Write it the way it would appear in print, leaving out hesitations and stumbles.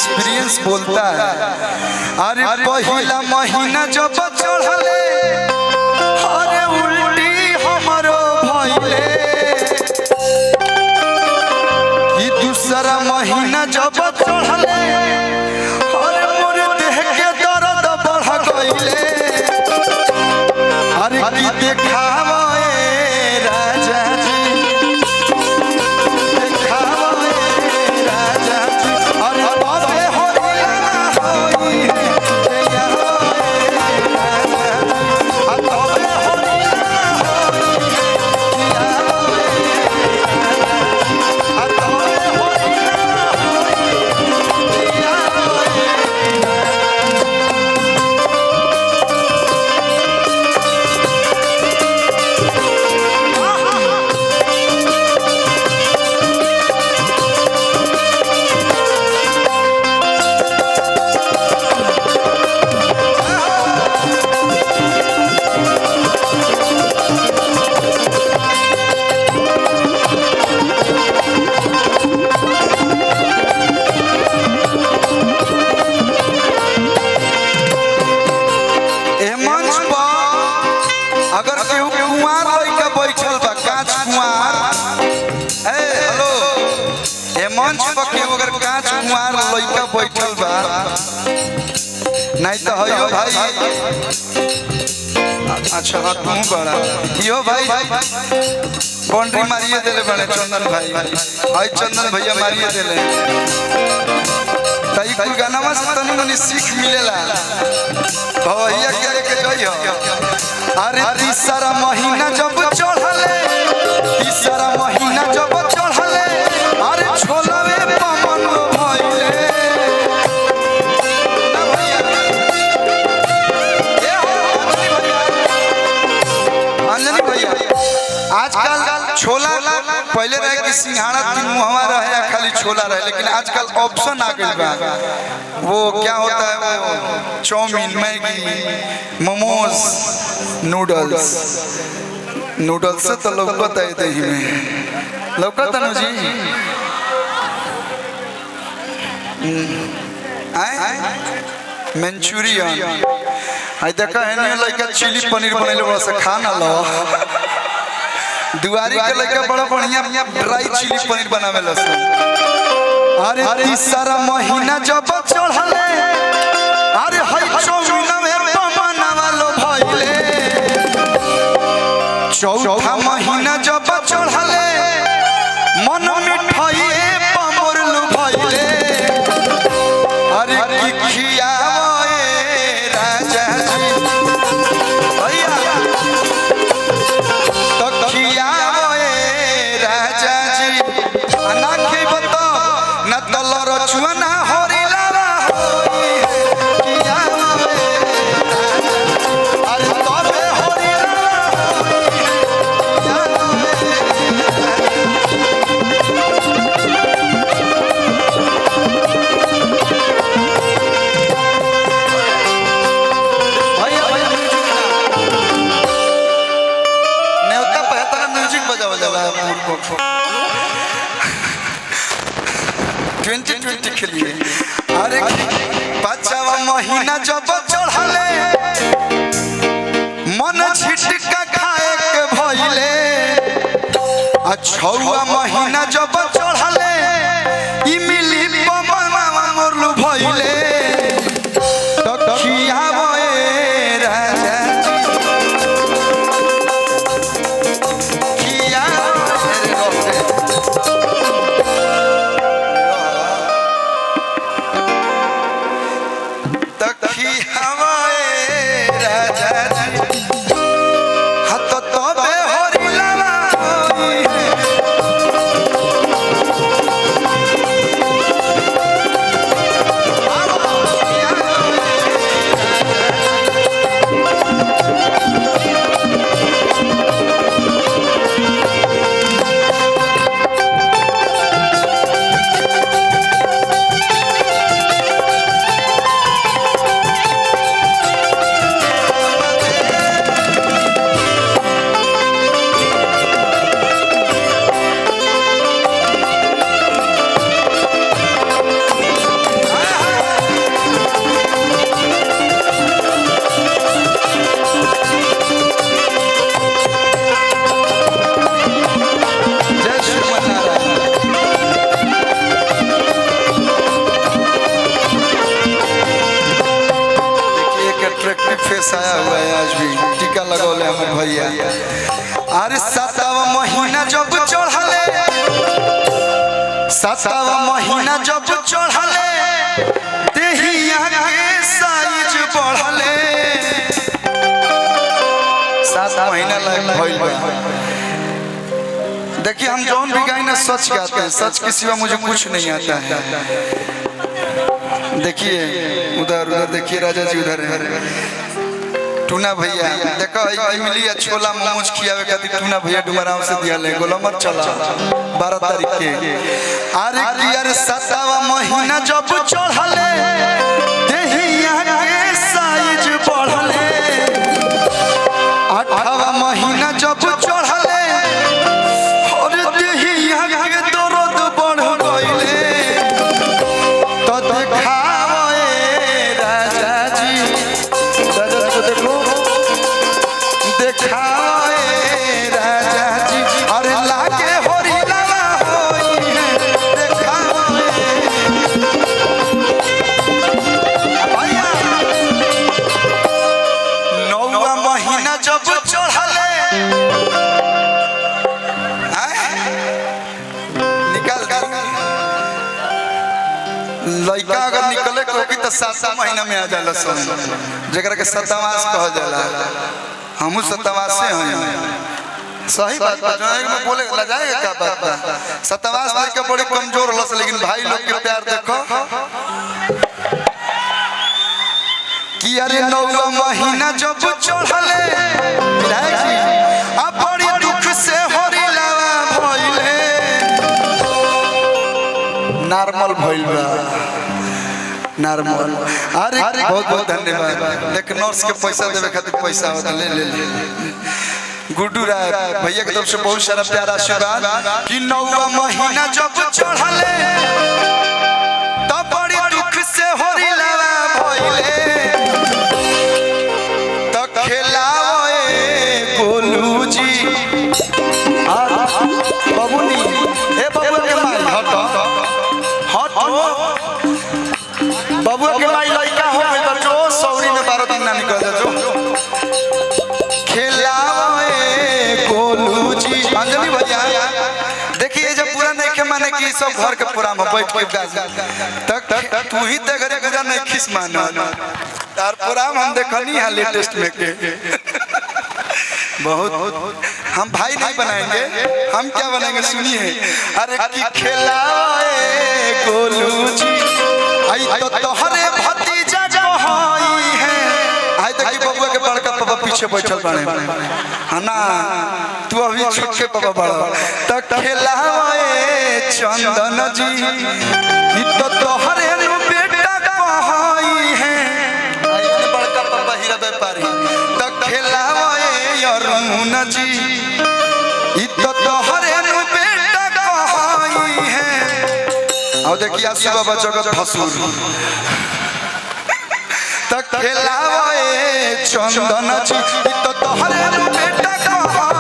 Experience बोलता है। अरे पहला महीना जब चढ़ले अरे उल्टी हमारो भइले कि दूसरा महीना जब चढ़ले अरे मोर देह के दर्द बढ़ गइले। अरे की देखावे राजा जी लड़का बैठल बा नहीं तो हो भाई। अच्छा हाँ तू बड़ा यो भाई बाउंड्री मारिए देले बड़े चंदन भाई भाई चंदन भैया मारिए देले तई कुल गाना में तनी मनी सीख मिलेला भैया क्या के जई हो। अरे तीसरा महीना जब चढ़ले तीसरा महीना जब चढ़ले अरे छोलवे पवन भइले अंजनी भैया आजकल छोला पहले रहे कि सिंघाड़ा तीन मुहवा रहे या खाली छोला रहे लेकिन आजकल ऑप्शन आ गई बा। वो क्या होता है वो chowmein Maggi momos noodles noodles से तो लौकत है दही में लौकत है जी मंचूरियन आई देखा है नहीं लड़का चिली पनीर बनैले बड़ा सा खाना लो दुआरी के लड़का बड़ा बढ़िया ड्राई चिली पनीर बनावे लो। अरे तीसरा महीना जब चढ़ले अरे हई चाउमीन में बनावा लो भइले चौथा महीना जब चढ़ले मन मिठाई पमरलु भइले। अरे की खियावे राजा जी भैया तो खियावे राजा जी ना खइब तो न तलर चुना होरिला खियावे अरे तबे होरिला के लिए। अरे पांचवा महीना जब चढ़ले मन छिटका खाए के भइले आ छौवा महीना जब चढ़ले इमली पमवा मोरलु भइले तो खियावे राजा अरे सातवा महीना जब चढ़ले, सातवा महीना जब चढ़ले देहिया के साइज बढ़ले। 7 महीना लग भइल बा। देखिए हम जौन भी गाई ना सच गाते हैं, सच के सिवा मुझे कुछ नहीं आता है। देखिए उधर उधर देखिए राजा जी उधर है टूना भैया। देखो इमली या छोला मोमोज खियावे खातिर टूना भैया डुमराव से दिया ले गोलमर चला 12 तारीख के। अरे यार 7वां महीना जब चढ़ले देहिया के साइज बढ़ले। 8वां महीना जब चढ़ले और देहिया के दर्द बढ़ गइले। तो देखावे राजा जी, राजा जी को देखो, देखावे राजा जी अरे लागे होरी लगा होई है। देखावे भैया 9वां महीना जब चढ़ले निकल लड़का अगर निकले कोई तो 7 महीना में आ जाला सन, जकरा के सतवास कह जाला। हमू सतवास से हैं, सही बात बा। जो में बोले ला जाएगा क्या बात बा। सतवास लड़का बड़ी कमजोर हलस, लेकिन भाई लोग के प्यार देखो कि अरे 9वां महीना जब चढ़ले विधायक जी अब बड़ी दुख से होरी लावा भइले। नॉर्मल भइल बा नॉर्मल। अरे बहुत बहुत धन्यवाद। देख नर्स के पैसा देवे खातिर पैसा होता ले ले ले। गुड्डू राय भैया की तरफ से बहुत सारा प्यारा आशीर्वाद कि 9वां महीना जब चढ़ले तब बड़ी दुख से होरी लावा भइले। तो खेलावे गोलू जी बाबूनी ए बाबू के माई हट हट बाबू के माई लड़का हो गई तो जो सौरी में 12 दिन ना निकल जा जो। खेलावे गोलू जी अंजलि भैया देखिए जब पूरा नहीं के माने कि सब घर के पूरा में बैठ के गाज तक तू ही ते घरे गुजर नहीं खिस मानो तार प्रोग्राम हम देखनी है लेटेस्ट में के बहुत हम भाई नहीं बनाएंगे, हम क्या बनाएंगे सुनिए। अरे की खेलाए गोलू जी आई तो तोहरे भतीजा जो होई है। आई तक बबुआ के बड़का पापा पीछे बैठल बाड़े ना, तू अभी छोट के पापा बड़ा तक खेलाए चंदन जी ई तो तोहरे बेटा कहई है। आई बड़का पापा हीरा व्यापारी तक खेलाए अरुण जी ई तो तोहरे बेटा कहई है। और देखिए आसू बाबा जगत भसूर तक खेलावे चंदन जी तो तोहरे बेटा कहई